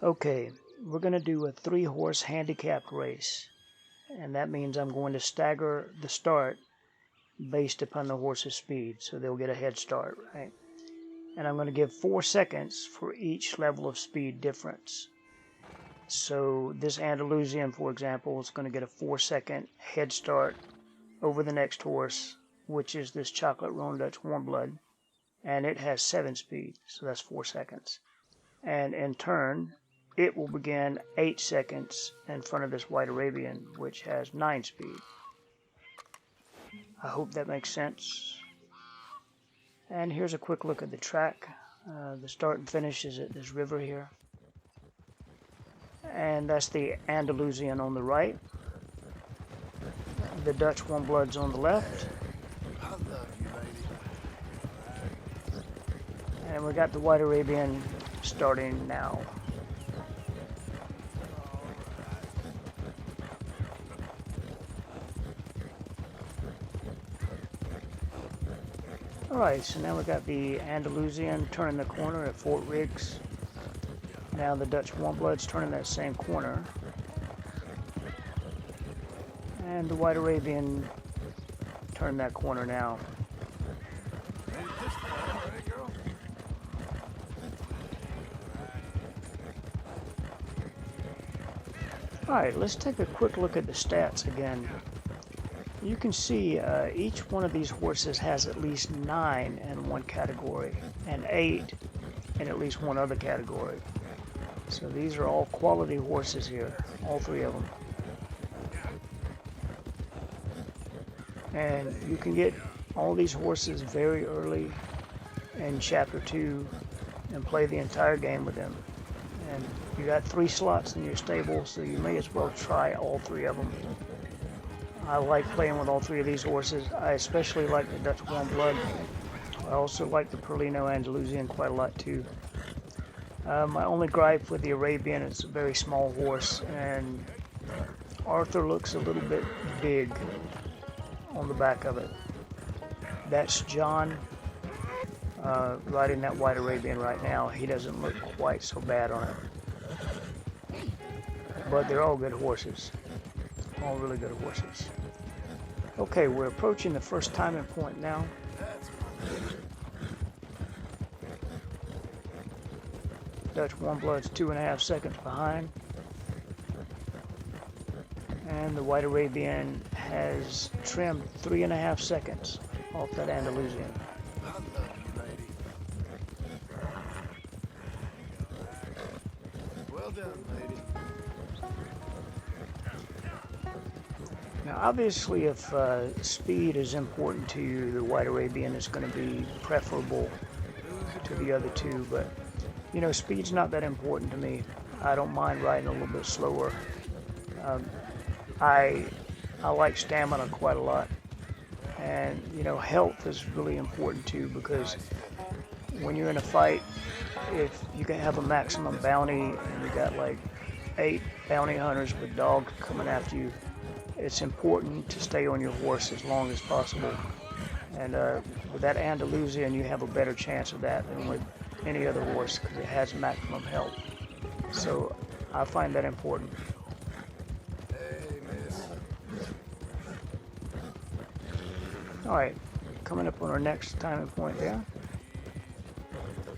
Okay, we're going to do a 3-horse handicapped race, and that means I'm going to stagger the start based upon the horse's speed, so they'll get a head start, right? And I'm going to give 4 seconds for each level of speed difference. So this Andalusian, for example, is going to get a 4-second head start over the next horse, which is this chocolate Roan Dutch Warmblood, and it has 7 speed, so that's 4 seconds. And in turn, it will begin 8 seconds in front of this White Arabian, which has 9 speed. I hope that makes sense. And here's a quick look at the track. The start and finish is at this river here. And that's the Andalusian on the right. The Dutch Warmbloods on the left. And we got the White Arabian starting now. Alright, so now we got the Andalusian turning the corner at Fort Riggs. Now the Dutch Warmblood's turning that same corner. And the White Arabian turned that corner now. Alright, let's take a quick look at the stats again. You can see each one of these horses has at least 9 in one category and 8 in at least one other category. So these are all quality horses here, all 3 of them. And you can get all these horses very early in Chapter 2 and play the entire game with them. And you got 3 slots in your stable, so you may as well try all 3 of them. I like playing with all 3 of these horses. I especially like the Dutch Warmblood. I also like the Perlino Andalusian quite a lot too. My only gripe with the Arabian is a very small horse, and Arthur looks a little bit big on the back of it. That's John riding that White Arabian right now. He doesn't look quite so bad on it. But they're all good horses. All really good horses. Okay, we're approaching the first timing point now. Dutch Warmblood's 2.5 seconds behind. And the White Arabian has trimmed 3.5 seconds off that Andalusian. Well done, lady. Now, obviously, if speed is important to you, the White Arabian is going to be preferable to the other 2. But, you know, speed's not that important to me. I don't mind riding a little bit slower. I like stamina quite a lot. And, you know, health is really important too, because when you're in a fight, if you can have a maximum bounty and you got like 8 bounty hunters with dogs coming after you, it's important to stay on your horse as long as possible. And with that Andalusian, you have a better chance of that than with any other horse because it has maximum health. So I find that important. Hey, miss. Alright, coming up on our next timing point there.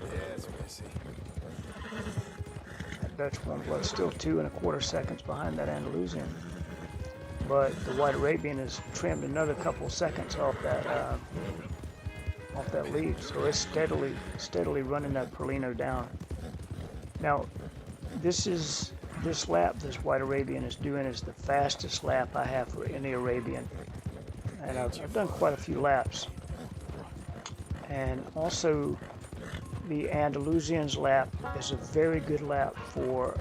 Yes, missy. That Dutch Warmblood's still 2.25 seconds behind that Andalusian. But the White Arabian has trimmed another couple seconds off that lead, so it's steadily running that Perlino down. Now, this lap this White Arabian is doing is the fastest lap I have for any Arabian, and I've done quite a few laps. And also, the Andalusian's lap is a very good lap for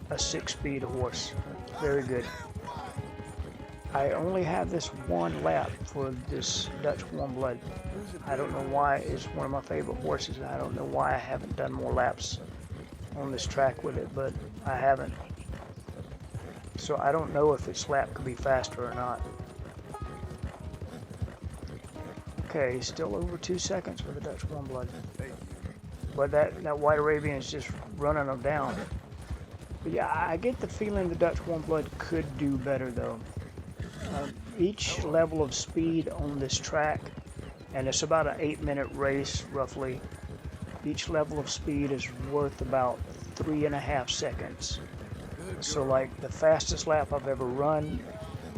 a 6-speed horse. Very good. I only have this 1 lap for this Dutch Warmblood. I don't know why. It's one of my favorite horses. I don't know why I haven't done more laps on this track with it, but I haven't. So I don't know if its lap could be faster or not. Okay, still over 2 seconds for the Dutch Warmblood. But that White Arabian is just running them down. But yeah, I get the feeling the Dutch Warmblood could do better though. Each level of speed on this track, and it's about an 8-minute race roughly, each level of speed is worth about 3.5 seconds. So like the fastest lap I've ever run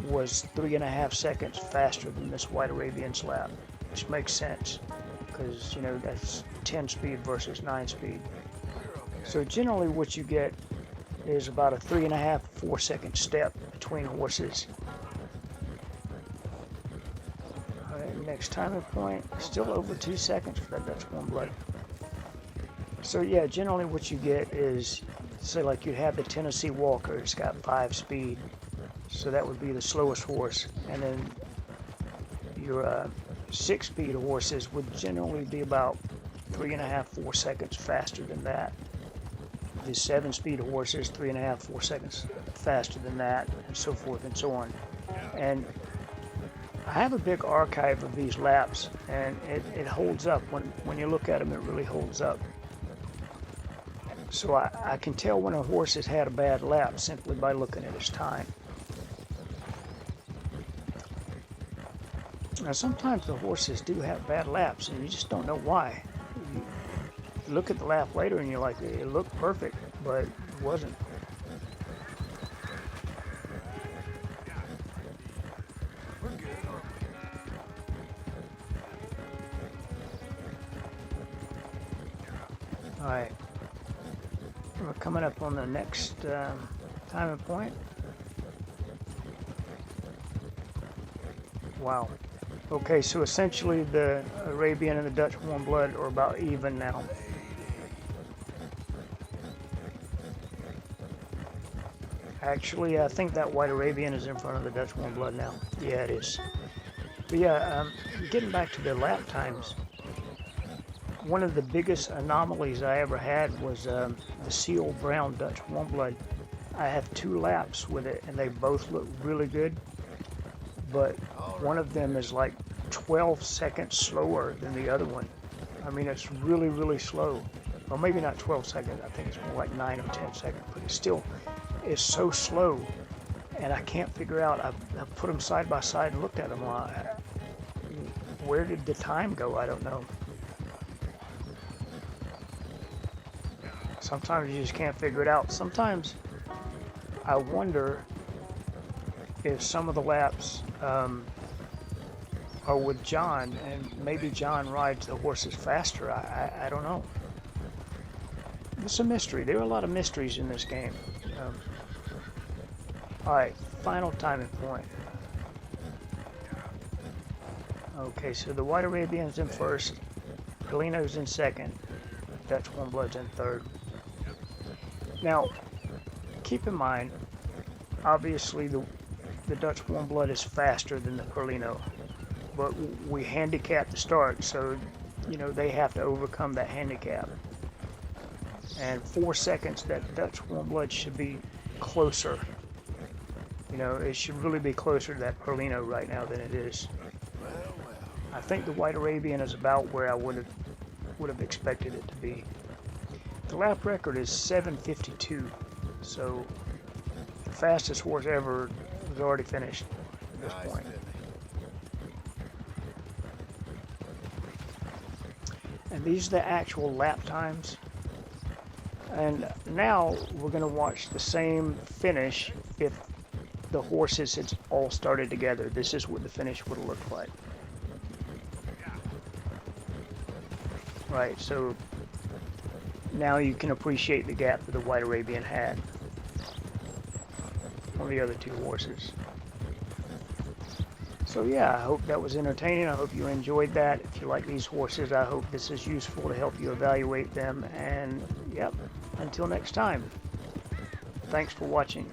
was 3.5 seconds faster than this White Arabian's lap, which makes sense because, you know, that's 10 speed versus 9 speed. So generally what you get is about a 3.5, 4 second step between horses. All right, next timing point, still over 2 seconds for that Dutch Warmblood. So yeah, generally what you get is, say like you have the Tennessee Walker, it's got 5 speed. So that would be the slowest horse. And then your 6-speed horses would generally be about 3.5, 4 seconds faster than that. The 7-speed horses, 3.5, 4 seconds faster than that, and so forth and so on. And I have a big archive of these laps, and it holds up. When you look at them, it really holds up. So I can tell when a horse has had a bad lap simply by looking at his time. Now sometimes the horses do have bad laps, and you just don't know why. You look at the lap later and you're like, it looked perfect, but it wasn't. All right, we're coming up on the next timing point. Wow. Okay, so essentially the Arabian and the Dutch Warmblood are about even now. Actually, I think that White Arabian is in front of the Dutch Warmblood now. Yeah, it is. But yeah, getting back to the lap times, one of the biggest anomalies I ever had was the Seal Brown Dutch Warmblood. I have 2 laps with it, and they both look really good. But one of them is like 12 seconds slower than the other one. I mean, it's really, really slow. Well, maybe not 12 seconds. I think it's more like 9 or 10 seconds. But it still is so slow. And I can't figure out. I put them side by side and looked at them. Where did the time go? I don't know. Sometimes you just can't figure it out. Sometimes I wonder if some of the laps are with John, and maybe John rides the horses faster. I don't know. It's a mystery. There are a lot of mysteries in this game. All right, final timing point. Okay, so the White Arabian's in first, Perlino's in second, Dutch Warmblood's in third. Now, keep in mind, obviously the Dutch Warmblood is faster than the Perlino, but we handicap the start, so you know they have to overcome that handicap. And 4 seconds, that Dutch Warmblood should be closer. You know, it should really be closer to that Perlino right now than it is. I think the White Arabian is about where I would have expected it to be. The lap record is 7:52, so the fastest horse ever was already finished at this point. And these are the actual lap times. And now we're going to watch the same finish if the horses had all started together. This is what the finish would have looked like. Right, so now you can appreciate the gap that the White Arabian had on the other 2 horses. So yeah, I hope that was entertaining. I hope you enjoyed that. If you like these horses, I hope this is useful to help you evaluate them. And yep, until next time, thanks for watching.